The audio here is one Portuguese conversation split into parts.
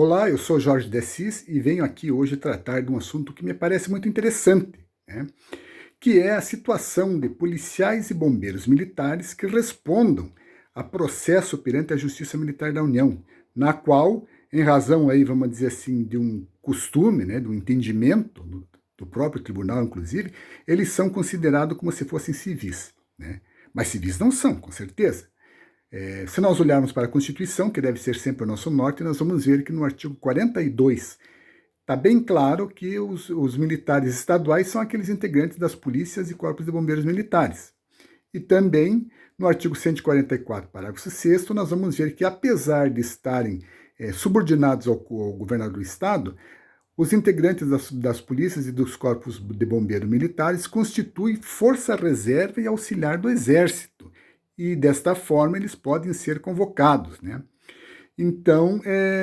Olá, eu sou Jorge de Assis e venho aqui hoje tratar de um assunto que me parece muito interessante, né? Que é a situação de policiais e bombeiros militares que respondam a processo perante a Justiça Militar da União, na qual, em razão aí, vamos dizer assim, de um costume, né, de um entendimento do próprio tribunal, inclusive, eles são considerados como se fossem civis, né? Mas civis não são, com certeza. Se nós olharmos para a Constituição, que deve ser sempre o nosso norte, nós vamos ver que no artigo 42 está bem claro que os militares estaduais são aqueles integrantes das polícias e corpos de bombeiros militares. E também, no artigo 144, parágrafo 6º, nós vamos ver que, apesar de estarem subordinados ao governador do Estado, os integrantes das polícias e dos corpos de bombeiros militares constituem força reserva e auxiliar do Exército. E, desta forma, eles podem ser convocados, né? Então,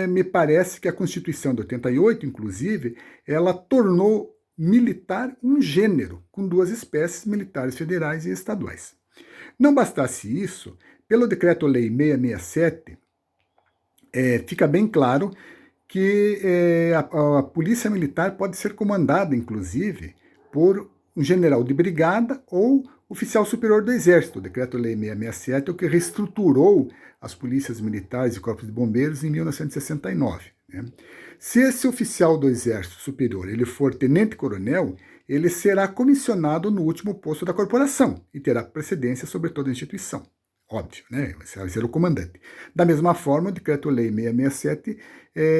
me parece que a Constituição de 88, inclusive, ela tornou militar um gênero, com duas espécies, militares federais e estaduais. Não bastasse isso, pelo Decreto-Lei 667, fica bem claro que a Polícia Militar pode ser comandada, inclusive, por um general de brigada ou oficial superior do Exército. O Decreto-Lei 667 é o que reestruturou as polícias militares e corpos de bombeiros em 1969. Né? Se esse oficial do Exército Superior ele for tenente-coronel, ele será comissionado no último posto da corporação e terá precedência sobre toda a instituição. Óbvio, né? Vai ser o comandante. Da mesma forma, o Decreto-Lei 667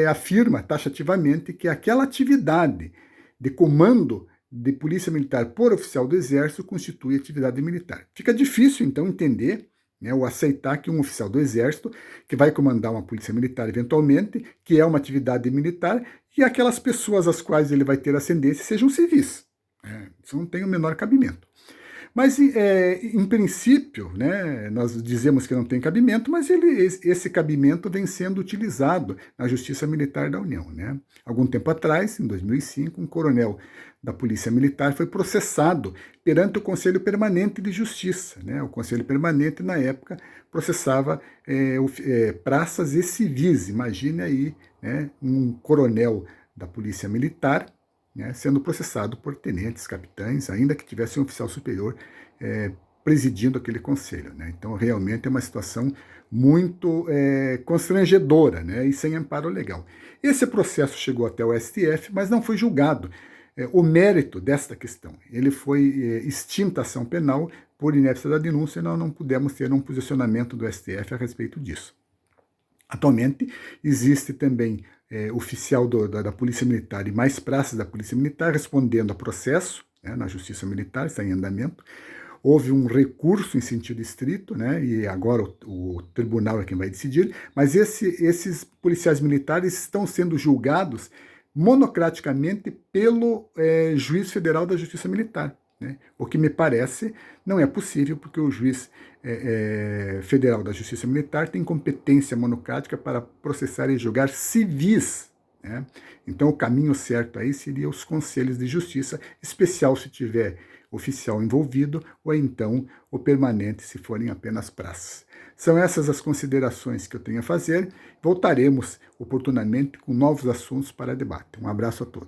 afirma taxativamente que aquela atividade de comando de polícia militar por oficial do Exército constitui atividade militar. Fica difícil, então, entender, né, ou aceitar que um oficial do Exército, que vai comandar uma polícia militar eventualmente, que é uma atividade militar, e aquelas pessoas às quais ele vai ter ascendência sejam civis. Isso não tem o menor cabimento. Mas, em princípio, né, nós dizemos que não tem cabimento, mas esse cabimento vem sendo utilizado na Justiça Militar da União. Né? Algum tempo atrás, em 2005, um coronel da Polícia Militar foi processado perante o Conselho Permanente de Justiça. Né? O Conselho Permanente, na época, processava praças e civis. Imagine aí, né, um coronel da Polícia Militar, né, sendo processado por tenentes, capitães, ainda que tivesse um oficial superior presidindo aquele conselho. Né? Então, realmente é uma situação muito constrangedora, né, e sem amparo legal. Esse processo chegou até o STF, mas não foi julgado. O mérito desta questão, ele foi extinta a ação penal por inépcia da denúncia, e nós não pudemos ter um posicionamento do STF a respeito disso. Atualmente, existe também oficial da Polícia Militar e mais praças da Polícia Militar respondendo a processo, né, na Justiça Militar, está em andamento. Houve um recurso em sentido estrito, né, e agora o tribunal é quem vai decidir, mas esses policiais militares estão sendo julgados monocraticamente pelo juiz federal da Justiça Militar. Né? O que me parece não é possível, porque o juiz federal da Justiça Militar tem competência monocrática para processar e julgar civis. Né? Então, o caminho certo aí seria os conselhos de justiça, especial se tiver oficial envolvido, ou então o permanente, se forem apenas praças. São essas as considerações que eu tenho a fazer. Voltaremos oportunamente com novos assuntos para debate. Um abraço a todos.